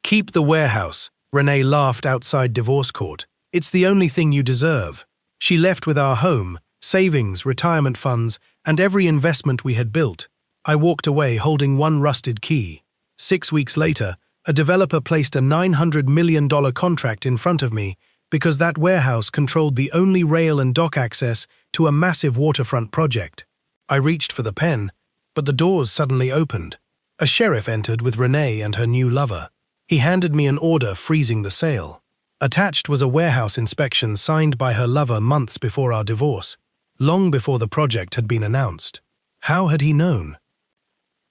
Keep the warehouse, Renee laughed outside divorce court. It's the only thing you deserve. She left with our home, savings, retirement funds, and every investment we had built. I walked away holding one rusted key. 6 weeks later, a developer placed a $900 million contract in front of me because that warehouse controlled the only rail and dock access to a massive waterfront project. I reached for the pen, but the doors suddenly opened. A sheriff entered with Renee and her new lover. He handed me an order freezing the sale. Attached was a warehouse inspection signed by her lover months before our divorce, long before the project had been announced. How had he known?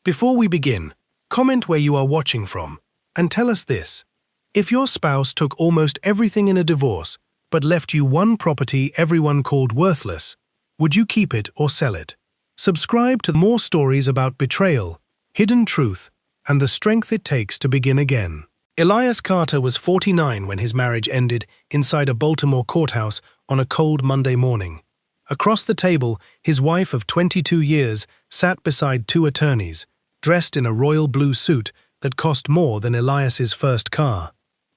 Before we begin, comment where you are watching from, and tell us this. If your spouse took almost everything in a divorce, but left you one property everyone called worthless, would you keep it or sell it? Subscribe to more stories about betrayal, hidden truth, and the strength it takes to begin again. Elias Carter was 49 when his marriage ended inside a Baltimore courthouse on a cold Monday morning. Across the table, his wife of 22 years sat beside two attorneys, dressed in a royal blue suit that cost more than Elias's first car.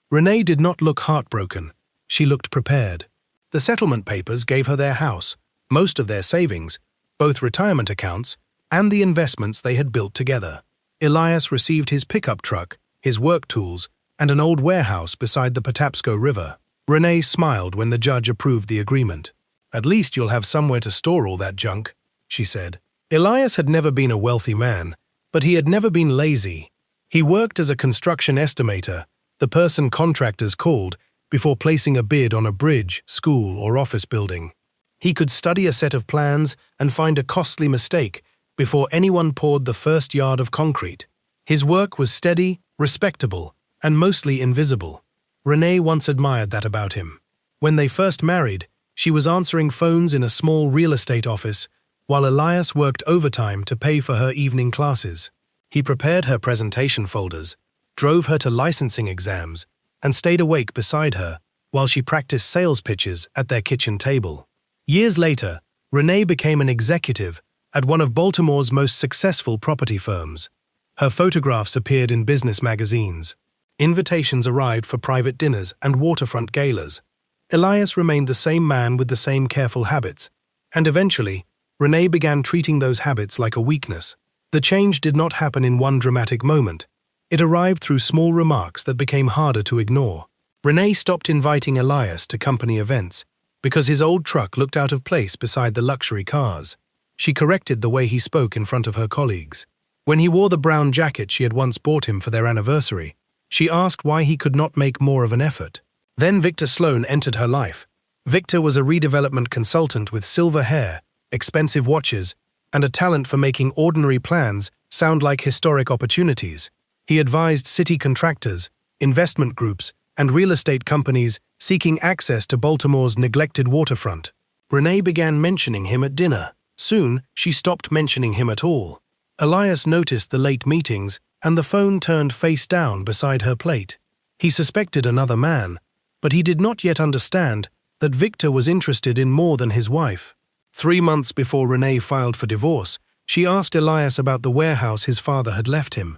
Renee did not look heartbroken. She looked prepared. The settlement papers gave her their house, most of their savings, both retirement accounts, and the investments they had built together. Elias received his pickup truck, his work tools, and an old warehouse beside the Patapsco River. Renee smiled when the judge approved the agreement. "At least you'll have somewhere to store all that junk," she said. Elias had never been a wealthy man, but he had never been lazy. He worked as a construction estimator, the person contractors called before placing a bid on a bridge, school, or office building. He could study a set of plans and find a costly mistake before anyone poured the first yard of concrete. His work was steady, respectable, and mostly invisible. Renee once admired that about him. When they first married, she was answering phones in a small real estate office, while Elias worked overtime to pay for her evening classes. He prepared her presentation folders, drove her to licensing exams, and stayed awake beside her while she practiced sales pitches at their kitchen table. Years later, Renee became an executive at one of Baltimore's most successful property firms. Her photographs appeared in business magazines. Invitations arrived for private dinners and waterfront galas. Elias remained the same man with the same careful habits, and eventually, Renee began treating those habits like a weakness. The change did not happen in one dramatic moment. It arrived through small remarks that became harder to ignore. Renee stopped inviting Elias to company events because his old truck looked out of place beside the luxury cars. She corrected the way he spoke in front of her colleagues. When he wore the brown jacket she had once bought him for their anniversary, she asked why he could not make more of an effort. Then Victor Sloan entered her life. Victor was a redevelopment consultant with silver hair, expensive watches, and a talent for making ordinary plans sound like historic opportunities. He advised city contractors, investment groups, and real estate companies seeking access to Baltimore's neglected waterfront. Renee began mentioning him at dinner. Soon, she stopped mentioning him at all. Elias noticed the late meetings, and the phone turned face down beside her plate. He suspected another man, but he did not yet understand that Victor was interested in more than his wife. 3 months before Renee filed for divorce, she asked Elias about the warehouse his father had left him.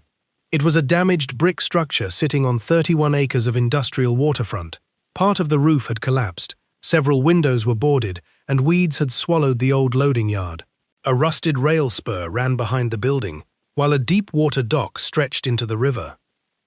It was a damaged brick structure sitting on 31 acres of industrial waterfront. Part of the roof had collapsed, several windows were boarded, and weeds had swallowed the old loading yard. A rusted rail spur ran behind the building, while a deep-water dock stretched into the river.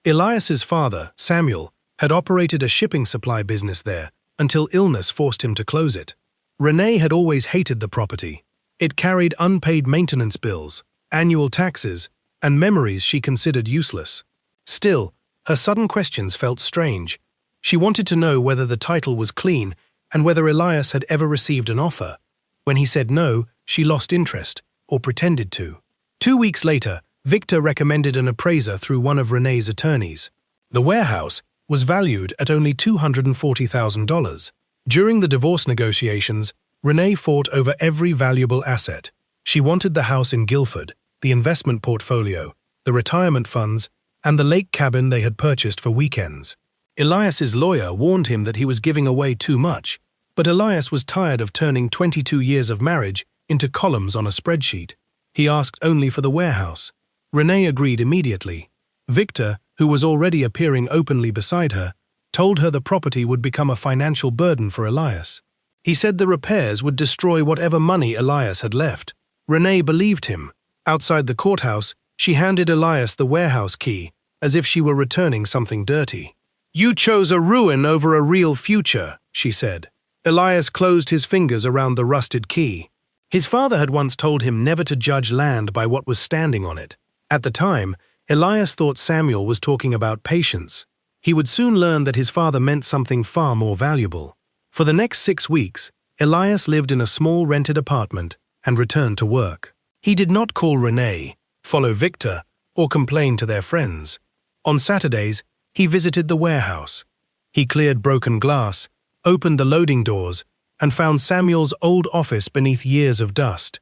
Elias's father, Samuel, had operated a shipping supply business there until illness forced him to close it. Renee had always hated the property. It carried unpaid maintenance bills, annual taxes, and memories she considered useless. Still, her sudden questions felt strange. She wanted to know whether the title was clean and whether Elias had ever received an offer. When he said no, she lost interest, or pretended to. 2 weeks later, Victor recommended an appraiser through one of Renee's attorneys. The warehouse was valued at only $240,000. During the divorce negotiations, Renee fought over every valuable asset. She wanted the house in Guilford, the investment portfolio, the retirement funds, and the lake cabin they had purchased for weekends. Elias's lawyer warned him that he was giving away too much, but Elias was tired of turning 22 years of marriage into columns on a spreadsheet. He asked only for the warehouse. Renee agreed immediately. Victor, who was already appearing openly beside her, told her the property would become a financial burden for Elias. He said the repairs would destroy whatever money Elias had left. Renee believed him. Outside the courthouse, she handed Elias the warehouse key, as if she were returning something dirty. "You chose a ruin over a real future," she said. Elias closed his fingers around the rusted key. His father had once told him never to judge land by what was standing on it. At the time, Elias thought Samuel was talking about patience. He would soon learn that his father meant something far more valuable. For the next 6 weeks, Elias lived in a small rented apartment and returned to work. He did not call Renee, follow Victor, or complain to their friends. On Saturdays, he visited the warehouse. He cleared broken glass, opened the loading doors, and found Samuel's old office beneath years of dust.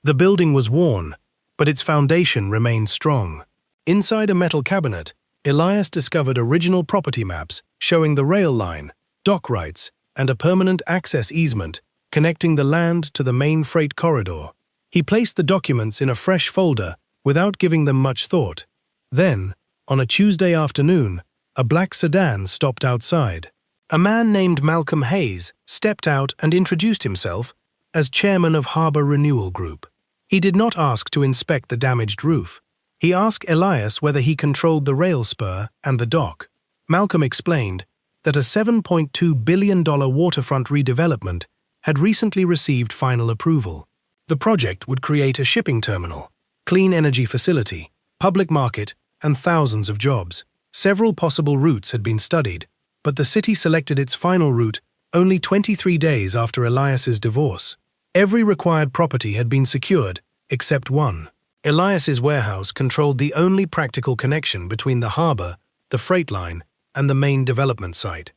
The building was worn, but its foundation remained strong. Inside a metal cabinet, Elias discovered original property maps showing the rail line, dock rights, and a permanent access easement connecting the land to the main freight corridor. He placed the documents in a fresh folder without giving them much thought. Then, on a Tuesday afternoon, a black sedan stopped outside. A man named Malcolm Hayes stepped out and introduced himself as chairman of Harbor Renewal Group. He did not ask to inspect the damaged roof. He asked Elias whether he controlled the rail spur and the dock. Malcolm explained that a $7.2 billion waterfront redevelopment had recently received final approval. The project would create a shipping terminal, clean energy facility, public market, and thousands of jobs. Several possible routes had been studied, but the city selected its final route only 23 days after Elias's divorce. Every required property had been secured, except one. Elias's warehouse controlled the only practical connection between the harbor, the freight line, and the main development site.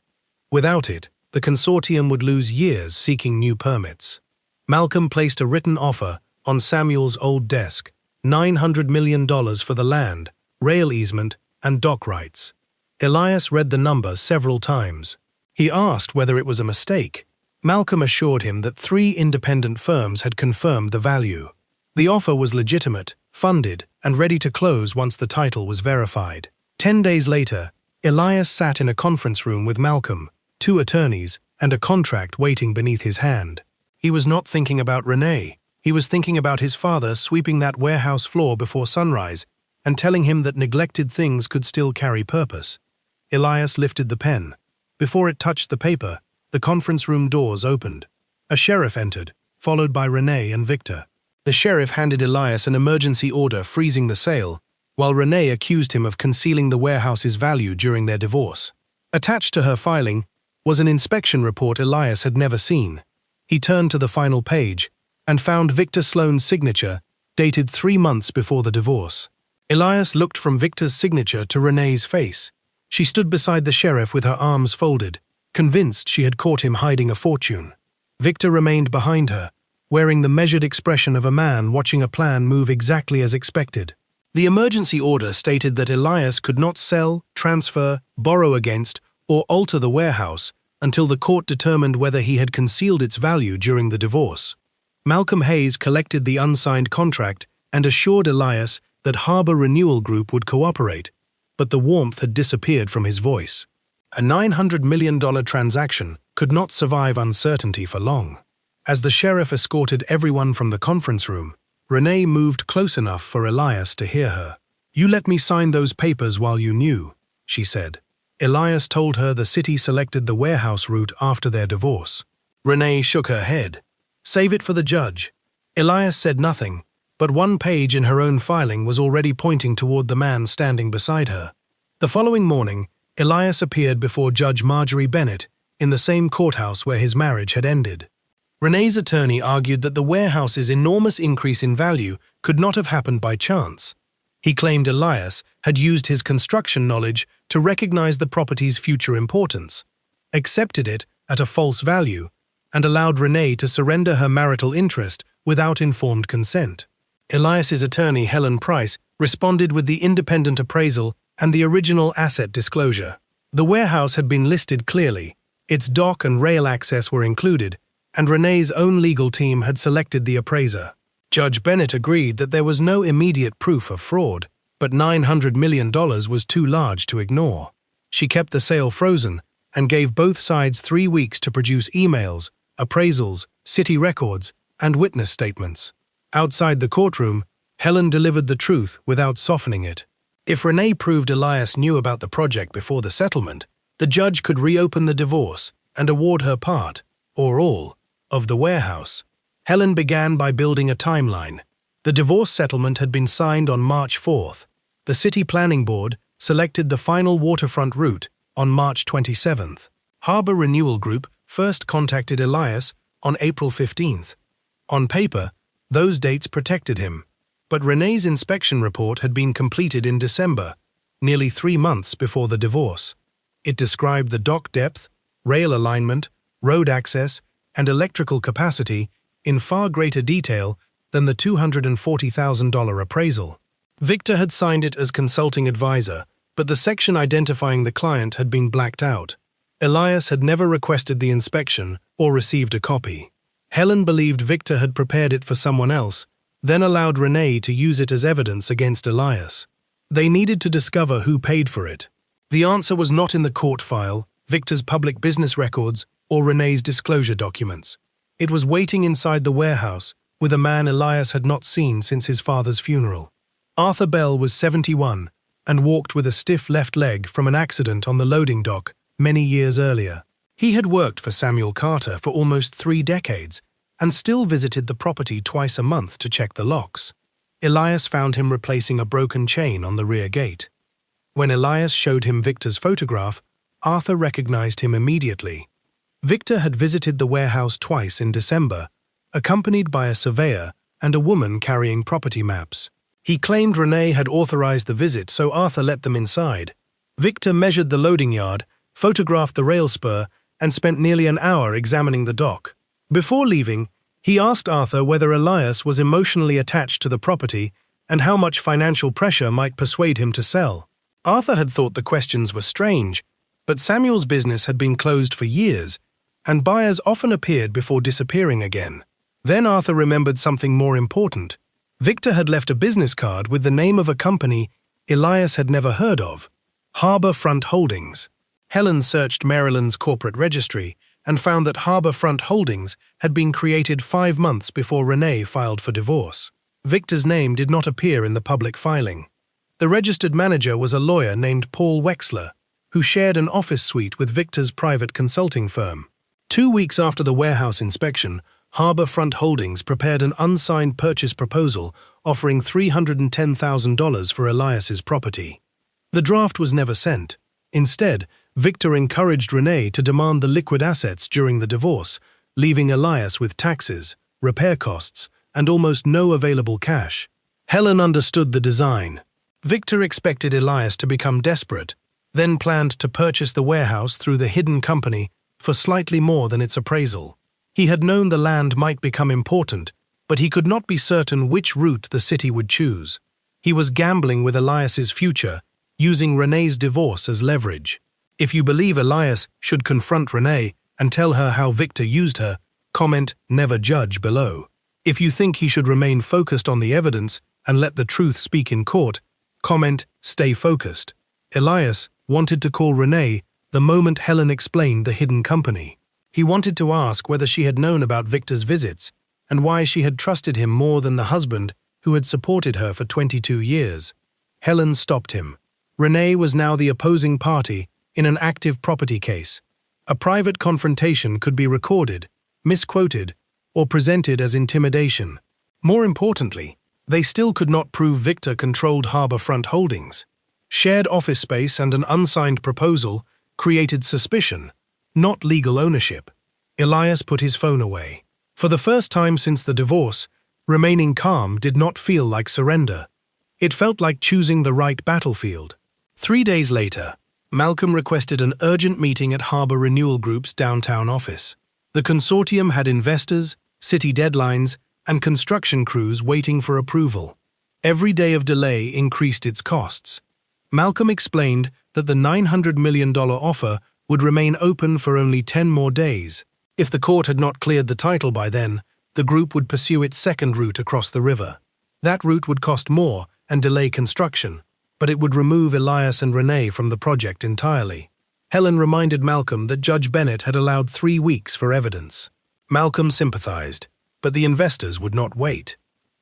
Without it, the consortium would lose years seeking new permits. Malcolm placed a written offer on Samuel's old desk, $900 million for the land, rail easement, and dock rights. Elias read the number several times. He asked whether it was a mistake. Malcolm assured him that 3 independent firms had confirmed the value. The offer was legitimate, funded, and ready to close once the title was verified. 10 days later, Elias sat in a conference room with Malcolm, 2 attorneys, and a contract waiting beneath his hand. He was not thinking about Renee. He was thinking about his father sweeping that warehouse floor before sunrise and telling him that neglected things could still carry purpose. Elias lifted the pen. Before it touched the paper, the conference room doors opened. A sheriff entered, followed by Renee and Victor. The sheriff handed Elias an emergency order freezing the sale, while Renee accused him of concealing the warehouse's value during their divorce. Attached to her filing was an inspection report Elias had never seen. He turned to the final page and found Victor Sloan's signature, dated 3 months before the divorce. Elias looked from Victor's signature to Renee's face. She stood beside the sheriff with her arms folded, convinced she had caught him hiding a fortune. Victor remained behind her, wearing the measured expression of a man watching a plan move exactly as expected. The emergency order stated that Elias could not sell, transfer, borrow against, or alter the warehouse until the court determined whether he had concealed its value during the divorce. Malcolm Hayes collected the unsigned contract and assured Elias that Harbor Renewal Group would cooperate, but the warmth had disappeared from his voice. A $900 million transaction could not survive uncertainty for long. As the sheriff escorted everyone from the conference room, Renee moved close enough for Elias to hear her. "You let me sign those papers while you knew," she said. Elias told her the city selected the warehouse route after their divorce. Renee shook her head. "Save it for the judge." Elias said nothing, but one page in her own filing was already pointing toward the man standing beside her. The following morning, Elias appeared before Judge Marjorie Bennett in the same courthouse where his marriage had ended. Renee's attorney argued that the warehouse's enormous increase in value could not have happened by chance. He claimed Elias had used his construction knowledge to recognize the property's future importance, accepted it at a false value, and allowed Renee to surrender her marital interest without informed consent. Elias's attorney, Helen Price, responded with the independent appraisal and the original asset disclosure. The warehouse had been listed clearly, its dock and rail access were included, and Renee's own legal team had selected the appraiser. Judge Bennett agreed that there was no immediate proof of fraud. but $900 million was too large to ignore. She kept the sale frozen and gave both sides 3 weeks to produce emails, appraisals, city records, and witness statements. Outside the courtroom, Helen delivered the truth without softening it. If Renee proved Elias knew about the project before the settlement, the judge could reopen the divorce and award her part, or all, of the warehouse. Helen began by building a timeline. The divorce settlement had been signed on March 4th. The City Planning Board selected the final waterfront route on March 27th. Harbor Renewal Group first contacted Elias on April 15th. On paper, those dates protected him. But Renee's inspection report had been completed in December, nearly 3 months before the divorce. It described the dock depth, rail alignment, road access, and electrical capacity in far greater detail than the $240,000 appraisal. Victor had signed it as consulting advisor, but the section identifying the client had been blacked out. Elias had never requested the inspection or received a copy. Helen believed Victor had prepared it for someone else, then allowed Renee to use it as evidence against Elias. They needed to discover who paid for it. The answer was not in the court file, Victor's public business records, or Renee's disclosure documents. It was waiting inside the warehouse with a man Elias had not seen since his father's funeral. Arthur Bell was 71 and walked with a stiff left leg from an accident on the loading dock many years earlier. He had worked for Samuel Carter for almost 3 decades and still visited the property twice a month to check the locks. Elias found him replacing a broken chain on the rear gate. When Elias showed him Victor's photograph, Arthur recognized him immediately. Victor had visited the warehouse twice in December, accompanied by a surveyor and a woman carrying property maps. He claimed Renee had authorized the visit, so Arthur let them inside. Victor measured the loading yard, photographed the rail spur, and spent nearly an hour examining the dock. Before leaving, he asked Arthur whether Elias was emotionally attached to the property and how much financial pressure might persuade him to sell. Arthur had thought the questions were strange, but Samuel's business had been closed for years, and buyers often appeared before disappearing again. Then Arthur remembered something more important. Victor had left a business card with the name of a company Elias had never heard of, Harbor Front Holdings. Helen searched Maryland's corporate registry and found that Harbor Front Holdings had been created 5 months before Renee filed for divorce. Victor's name did not appear in the public filing. The registered manager was a lawyer named Paul Wexler, who shared an office suite with Victor's private consulting firm. 2 weeks after the warehouse inspection, Harbor Front Holdings prepared an unsigned purchase proposal offering $310,000 for Elias's property. The draft was never sent. Instead, Victor encouraged Renee to demand the liquid assets during the divorce, leaving Elias with taxes, repair costs, and almost no available cash. Helen understood the design. Victor expected Elias to become desperate, then planned to purchase the warehouse through the hidden company for slightly more than its appraisal. He had known the land might become important, but he could not be certain which route the city would choose. He was gambling with Elias's future, using Renee's divorce as leverage. If you believe Elias should confront Renee and tell her how Victor used her, comment "Never judge" below. If you think he should remain focused on the evidence and let the truth speak in court, comment "Stay focused." Elias wanted to call Renee the moment Helen explained the hidden company. He wanted to ask whether she had known about Victor's visits and why she had trusted him more than the husband who had supported her for 22 years. Helen stopped him. Renee was now the opposing party in an active property case. A private confrontation could be recorded, misquoted, or presented as intimidation. More importantly, they still could not prove Victor controlled Harbor Front Holdings. Shared office space and an unsigned proposal created suspicion, not legal ownership. Elias put his phone away. For the first time since the divorce, remaining calm did not feel like surrender. It felt like choosing the right battlefield. 3 days later, Malcolm requested an urgent meeting at Harbor Renewal Group's downtown office. The consortium had investors, city deadlines, and construction crews waiting for approval. Every day of delay increased its costs. Malcolm explained that the $900 million offer would remain open for only 10 more days. If the court had not cleared the title by then, the group would pursue its second route across the river. That route would cost more and delay construction, but it would remove Elias and Renee from the project entirely. Helen reminded Malcolm that Judge Bennett had allowed 3 weeks for evidence. Malcolm sympathized, but the investors would not wait.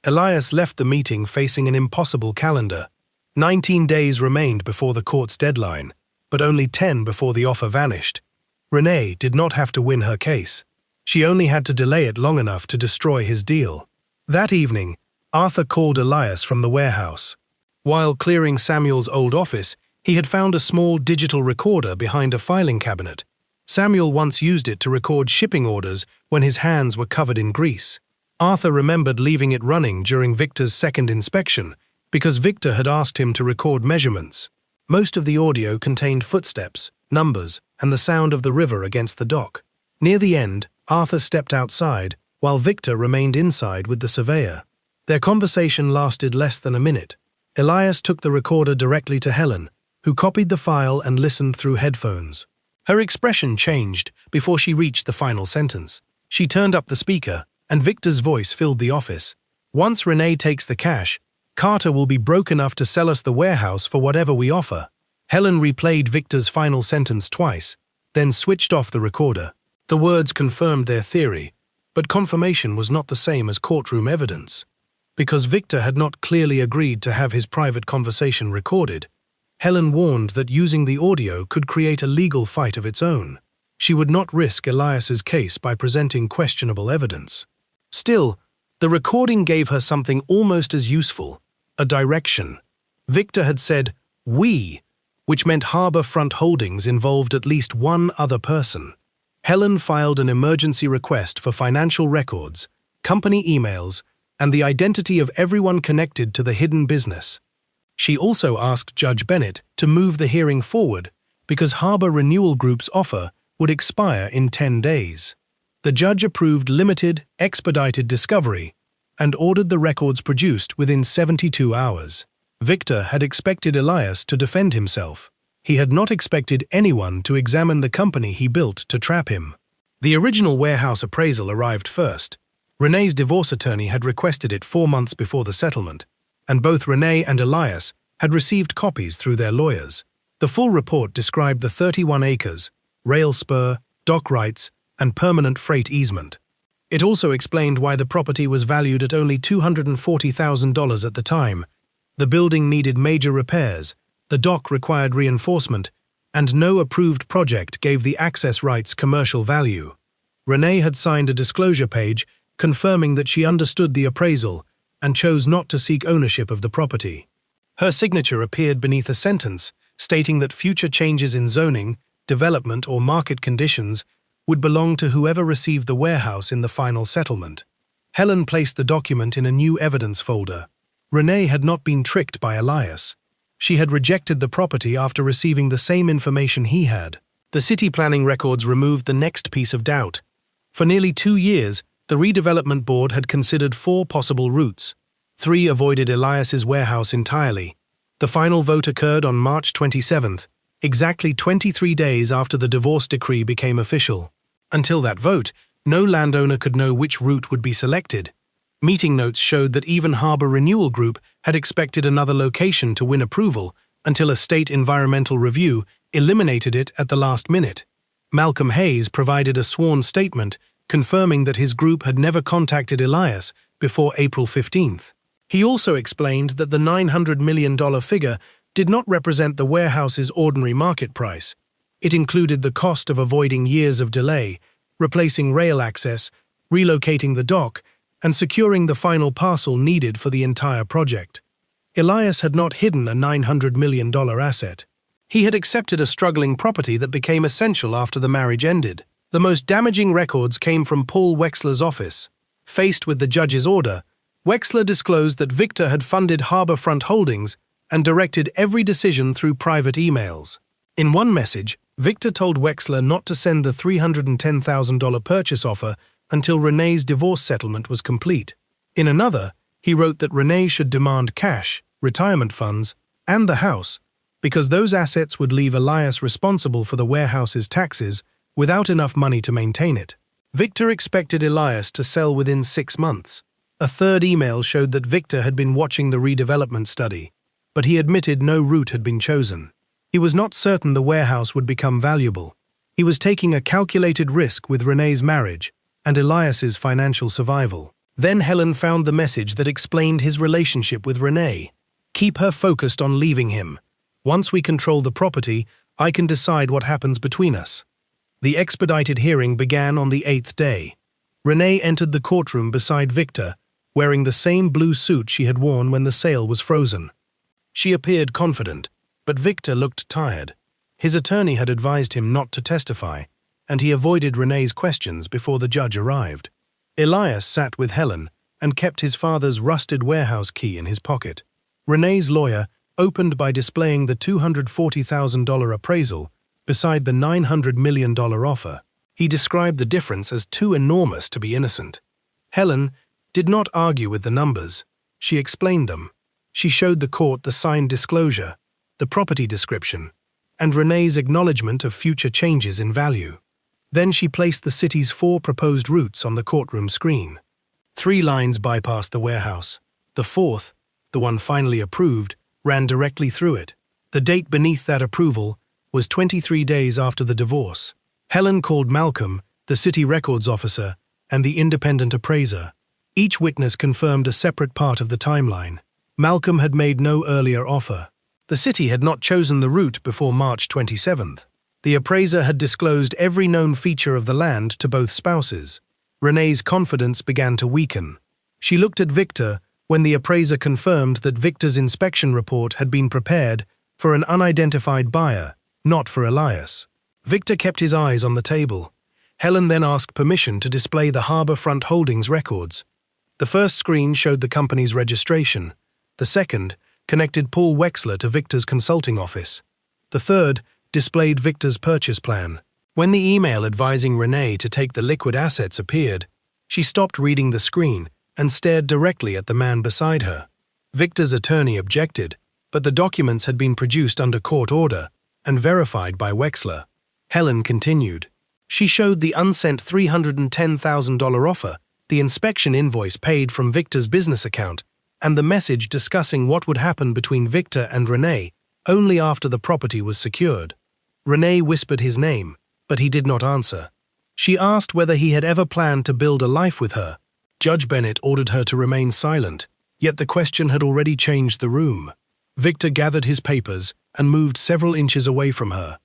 Elias left the meeting facing an impossible calendar. 19 days remained before the court's deadline, but only 10 before the offer vanished. Renee did not have to win her case. She only had to delay it long enough to destroy his deal. That evening, Arthur called Elias from the warehouse. While clearing Samuel's old office, he had found a small digital recorder behind a filing cabinet. Samuel once used it to record shipping orders when his hands were covered in grease. Arthur remembered leaving it running during Victor's second inspection because Victor had asked him to record measurements. Most of the audio contained footsteps, numbers, and the sound of the river against the dock. Near the end, Arthur stepped outside, while Victor remained inside with the surveyor. Their conversation lasted less than a minute. Elias took the recorder directly to Helen, who copied the file and listened through headphones. Her expression changed before she reached the final sentence. She turned up the speaker, and Victor's voice filled the office. "Once Renee takes the cash, Carter will be broke enough to sell us the warehouse for whatever we offer." Helen replayed Victor's final sentence twice, then switched off the recorder. The words confirmed their theory, but confirmation was not the same as courtroom evidence. Because Victor had not clearly agreed to have his private conversation recorded, Helen warned that using the audio could create a legal fight of its own. She would not risk Elias's case by presenting questionable evidence. Still, the recording gave her something almost as useful, a direction. Victor had said, "we," which meant Harbor Front Holdings involved at least one other person. Helen filed an emergency request for financial records, company emails, and the identity of everyone connected to the hidden business. She also asked Judge Bennett to move the hearing forward because Harbor Renewal Group's offer would expire in 10 days. The judge approved limited, expedited discovery and ordered the records produced within 72 hours. Victor had expected Elias to defend himself. He had not expected anyone to examine the company he built to trap him. The original warehouse appraisal arrived first. Renee's divorce attorney had requested it 4 months before the settlement, and both Renee and Elias had received copies through their lawyers. The full report described the 31 acres, rail spur, dock rights, and permanent freight easement. It also explained why the property was valued at only $240,000 at the time. The building needed major repairs, the dock required reinforcement, and no approved project gave the access rights commercial value. Renee had signed a disclosure page confirming that she understood the appraisal and chose not to seek ownership of the property. Her signature appeared beneath a sentence stating that future changes in zoning, development, or market conditions would belong to whoever received the warehouse in the final settlement. Helen placed the document in a new evidence folder. Renee had not been tricked by Elias. She had rejected the property after receiving the same information he had. The city planning records removed the next piece of doubt. For nearly 2 years, the redevelopment board had considered 4 possible routes. 3 avoided Elias's warehouse entirely. The final vote occurred on March 27th, exactly 23 days after the divorce decree became official. Until that vote, no landowner could know which route would be selected. Meeting notes showed that even Harbor Renewal Group had expected another location to win approval until a state environmental review eliminated it at the last minute. Malcolm Hayes provided a sworn statement confirming that his group had never contacted Elias before April 15th. He also explained that the $900 million figure did not represent the warehouse's ordinary market price. It included the cost of avoiding years of delay, replacing rail access, relocating the dock, and securing the final parcel needed for the entire project. Elias had not hidden a $900 million asset. He had accepted a struggling property that became essential after the marriage ended. The most damaging records came from Paul Wexler's office. Faced with the judge's order, Wexler disclosed that Victor had funded Harbor Front Holdings and directed every decision through private emails. In one message, Victor told Wexler not to send the $310,000 purchase offer until Renee's divorce settlement was complete. In another, he wrote that Renee should demand cash, retirement funds, and the house, because those assets would leave Elias responsible for the warehouse's taxes without enough money to maintain it. Victor expected Elias to sell within 6 months. A third email showed that Victor had been watching the redevelopment study, but he admitted no route had been chosen. He was not certain the warehouse would become valuable. He was taking a calculated risk with Renee's marriage and Elias's financial survival. Then Helen found the message that explained his relationship with Renee. Keep her focused on leaving him. Once we control the property, I can decide what happens between us. The expedited hearing began on the 8th day. Renee entered the courtroom beside Victor, wearing the same blue suit she had worn when the sale was frozen. She appeared confident, but Victor looked tired. His attorney had advised him not to testify, and he avoided Renee's questions before the judge arrived. Elias sat with Helen and kept his father's rusted warehouse key in his pocket. Renee's lawyer opened by displaying the $240,000 appraisal beside the $900 million offer. He described the difference as too enormous to be innocent. Helen did not argue with the numbers. She explained them. She showed the court the signed disclosure, the property description, and Renee's acknowledgement of future changes in value. Then she placed the city's 4 proposed routes on the courtroom screen. 3 lines bypassed the warehouse. The 4th, the one finally approved, ran directly through it. The date beneath that approval was 23 days after the divorce. Helen called Malcolm, the city records officer, and the independent appraiser. Each witness confirmed a separate part of the timeline. Malcolm had made no earlier offer. The city had not chosen the route before March 27th. The appraiser had disclosed every known feature of the land to both spouses. Renee's confidence began to weaken. She looked at Victor when the appraiser confirmed that Victor's inspection report had been prepared for an unidentified buyer, not for Elias. Victor kept his eyes on the table. Helen then asked permission to display the Harborfront Holdings records. The first screen showed the company's registration. The second connected Paul Wexler to Victor's consulting office. The third displayed Victor's purchase plan. When the email advising Renee to take the liquid assets appeared, she stopped reading the screen and stared directly at the man beside her. Victor's attorney objected, but the documents had been produced under court order and verified by Wexler. Helen continued. She showed the unsent $310,000 offer, the inspection invoice paid from Victor's business account, and the message discussing what would happen between Victor and Renee only after the property was secured. Renee whispered his name, but he did not answer. She asked whether he had ever planned to build a life with her. Judge Bennett ordered her to remain silent, yet the question had already changed the room. Victor gathered his papers and moved several inches away from her.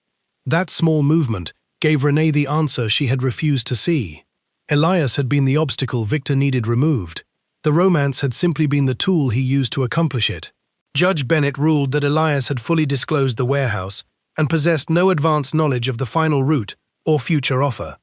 That small movement gave Renee the answer she had refused to see. Elias had been the obstacle Victor needed removed. The romance had simply been the tool he used to accomplish it. Judge Bennett ruled that Elias had fully disclosed the warehouse and possessed no advance knowledge of the final route or future offer.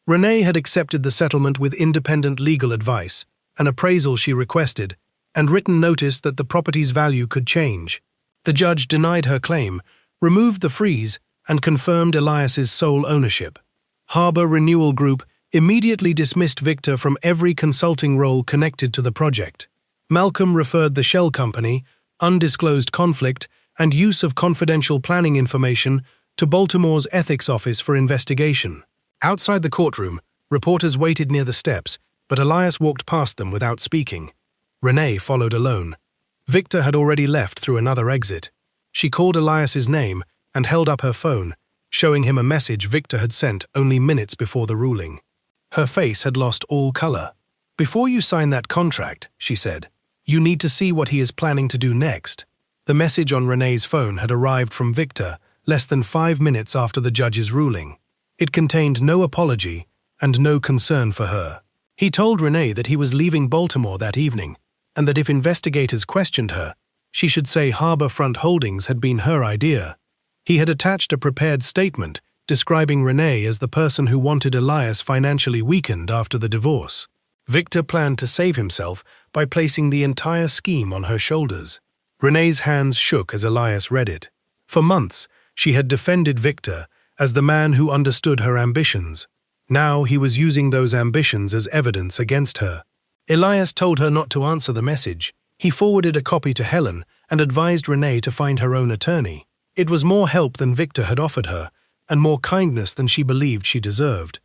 Renee had accepted the settlement with independent legal advice, an appraisal she requested, and written notice that the property's value could change. The judge denied her claim, removed the freeze, and confirmed Elias's sole ownership. Harbor Renewal Group immediately dismissed Victor from every consulting role connected to the project. Malcolm referred the shell company, undisclosed conflict, and use of confidential planning information to Baltimore's ethics office for investigation. Outside the courtroom, reporters waited near the steps, but Elias walked past them without speaking. Renee followed alone. Victor had already left through another exit. She called Elias's name and held up her phone, showing him a message Victor had sent only minutes before the ruling. Her face had lost all color. "Before you sign that contract," she said, "you need to see what he is planning to do next." The message on Renee's phone had arrived from Victor less than 5 minutes after the judge's ruling. It contained no apology and no concern for her. He told Renee that he was leaving Baltimore that evening, and that if investigators questioned her, she should say Harborfront Holdings had been her idea. He had attached a prepared statement describing Renee as the person who wanted Elias financially weakened after the divorce. Victor planned to save himself by placing the entire scheme on her shoulders. Renee's hands shook as Elias read it. For months, she had defended Victor as the man who understood her ambitions. Now he was using those ambitions as evidence against her. Elias told her not to answer the message. He forwarded a copy to Helen and advised Renee to find her own attorney. It was more help than Victor had offered her, and more kindness than she believed she deserved.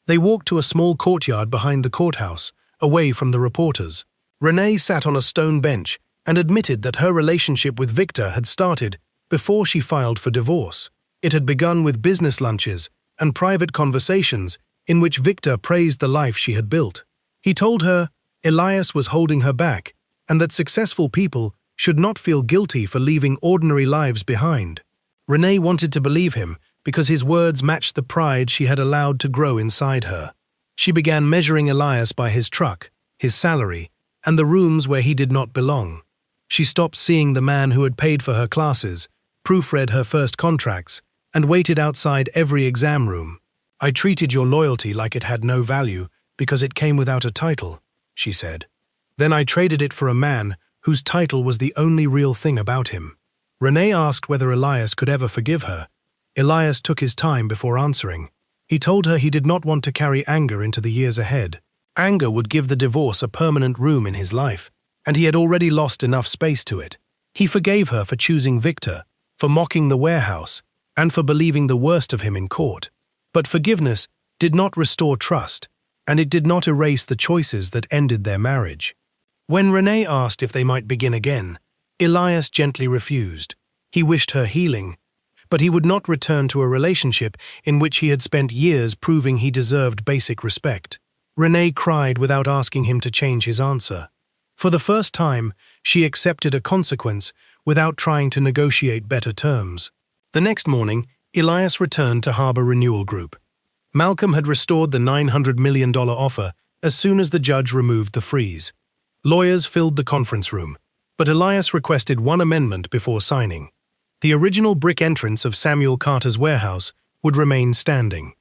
They walked to a small courtyard behind the courthouse, away from the reporters. Renee sat on a stone bench, and admitted that her relationship with Victor had started before she filed for divorce. It had begun with business lunches and private conversations in which Victor praised the life she had built. He told her Elias was holding her back and that successful people should not feel guilty for leaving ordinary lives behind. Renee wanted to believe him because his words matched the pride she had allowed to grow inside her. She began measuring Elias by his truck, his salary, and the rooms where he did not belong. She stopped seeing the man who had paid for her classes, proofread her first contracts, and waited outside every exam room. "I treated your loyalty like it had no value because it came without a title," she said. "Then I traded it for a man whose title was the only real thing about him." Renee asked whether Elias could ever forgive her. Elias took his time before answering. He told her he did not want to carry anger into the years ahead. Anger would give the divorce a permanent room in his life, and he had already lost enough space to it. He forgave her for choosing Victor, for mocking the warehouse, and for believing the worst of him in court. But forgiveness did not restore trust, and it did not erase the choices that ended their marriage. When Renee asked if they might begin again, Elias gently refused. He wished her healing, but he would not return to a relationship in which he had spent years proving he deserved basic respect. Renee cried without asking him to change his answer. For the first time, she accepted a consequence without trying to negotiate better terms. The next morning, Elias returned to Harbor Renewal Group. Malcolm had restored the $900 million offer as soon as the judge removed the freeze. Lawyers filled the conference room, but Elias requested one amendment before signing. The original brick entrance of Samuel Carter's warehouse would remain standing.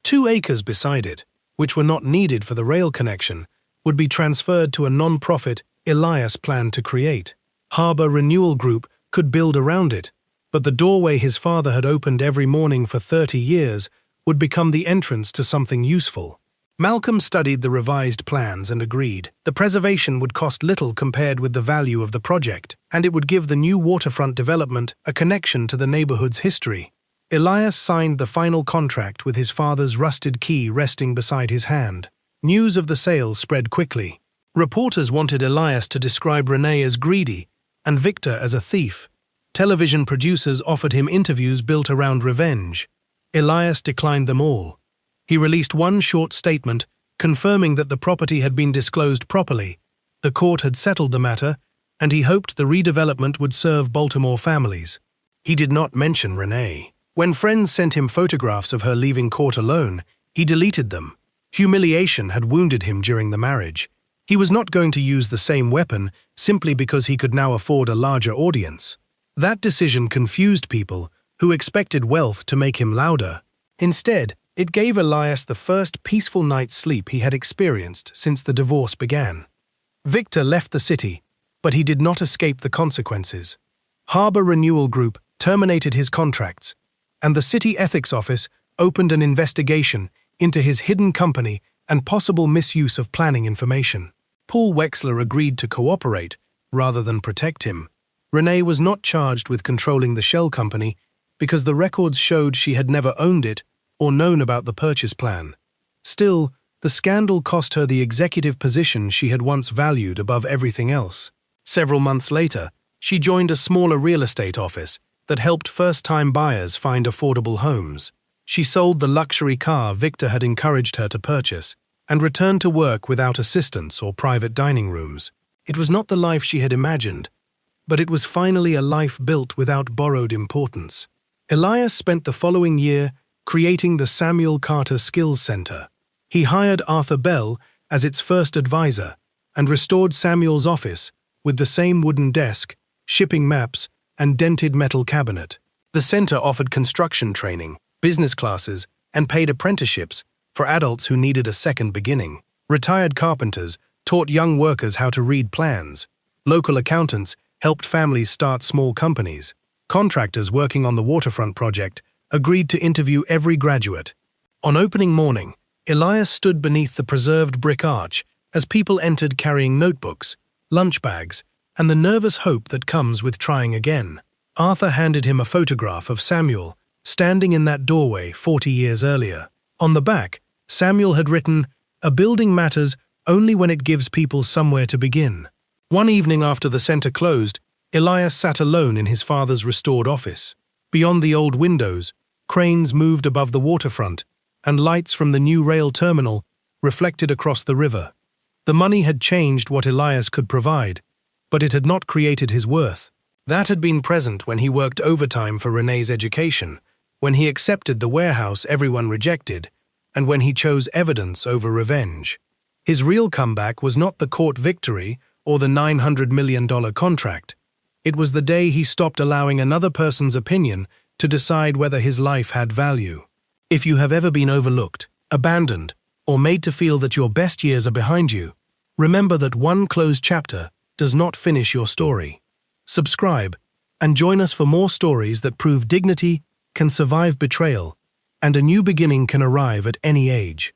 2 acres beside it, which were not needed for the rail connection, would be transferred to a non-profit Elias planned to create. Harbor Renewal Group could build around it, but the doorway his father had opened every morning for 30 years would become the entrance to something useful. Malcolm studied the revised plans and agreed. The preservation would cost little compared with the value of the project, and it would give the new waterfront development a connection to the neighborhood's history. Elias signed the final contract with his father's rusted key resting beside his hand. News of the sale spread quickly. Reporters wanted Elias to describe Renee as greedy and Victor as a thief. Television producers offered him interviews built around revenge. Elias declined them all. He released one short statement confirming that the property had been disclosed properly, the court had settled the matter, and he hoped the redevelopment would serve Baltimore families. He did not mention Renee. When friends sent him photographs of her leaving court alone, he deleted them. Humiliation had wounded him during the marriage. He was not going to use the same weapon simply because he could now afford a larger audience. That decision confused people who expected wealth to make him louder. Instead, it gave Elias the first peaceful night's sleep he had experienced since the divorce began. Victor left the city, but he did not escape the consequences. Harbor Renewal Group terminated his contracts, and the city ethics office opened an investigation into his hidden company and possible misuse of planning information. Paul Wexler agreed to cooperate rather than protect him. Renee was not charged with controlling the shell company because the records showed she had never owned it or known about the purchase plan. Still, the scandal cost her the executive position she had once valued above everything else. Several months later, she joined a smaller real estate office that helped first-time buyers find affordable homes. She sold the luxury car Victor had encouraged her to purchase and returned to work without assistants or private dining rooms. It was not the life she had imagined, but it was finally a life built without borrowed importance. Elias spent the following year creating the Samuel Carter Skills Center. He hired Arthur Bell as its first advisor and restored Samuel's office with the same wooden desk, shipping maps, and dented metal cabinet. The center offered construction training, business classes, and paid apprenticeships for adults who needed a second beginning. Retired carpenters taught young workers how to read plans. Local accountants helped families start small companies. Contractors working on the waterfront project agreed to interview every graduate. On opening morning, Elias stood beneath the preserved brick arch as people entered carrying notebooks, lunch bags, and the nervous hope that comes with trying again. Arthur handed him a photograph of Samuel standing in that doorway 40 years earlier. On the back, Samuel had written, "A building matters only when it gives people somewhere to begin." One evening after the center closed, Elias sat alone in his father's restored office. Beyond the old windows, cranes moved above the waterfront, and lights from the new rail terminal reflected across the river. The money had changed what Elias could provide, but it had not created his worth. That had been present when he worked overtime for Renee's education, when he accepted the warehouse everyone rejected, and when he chose evidence over revenge. His real comeback was not the court victory or the $900 million contract. It was the day he stopped allowing another person's opinion to decide whether his life had value. If you have ever been overlooked, abandoned, or made to feel that your best years are behind you, remember that one closed chapter does not finish your story. Subscribe and join us for more stories that prove dignity can survive betrayal and a new beginning can arrive at any age.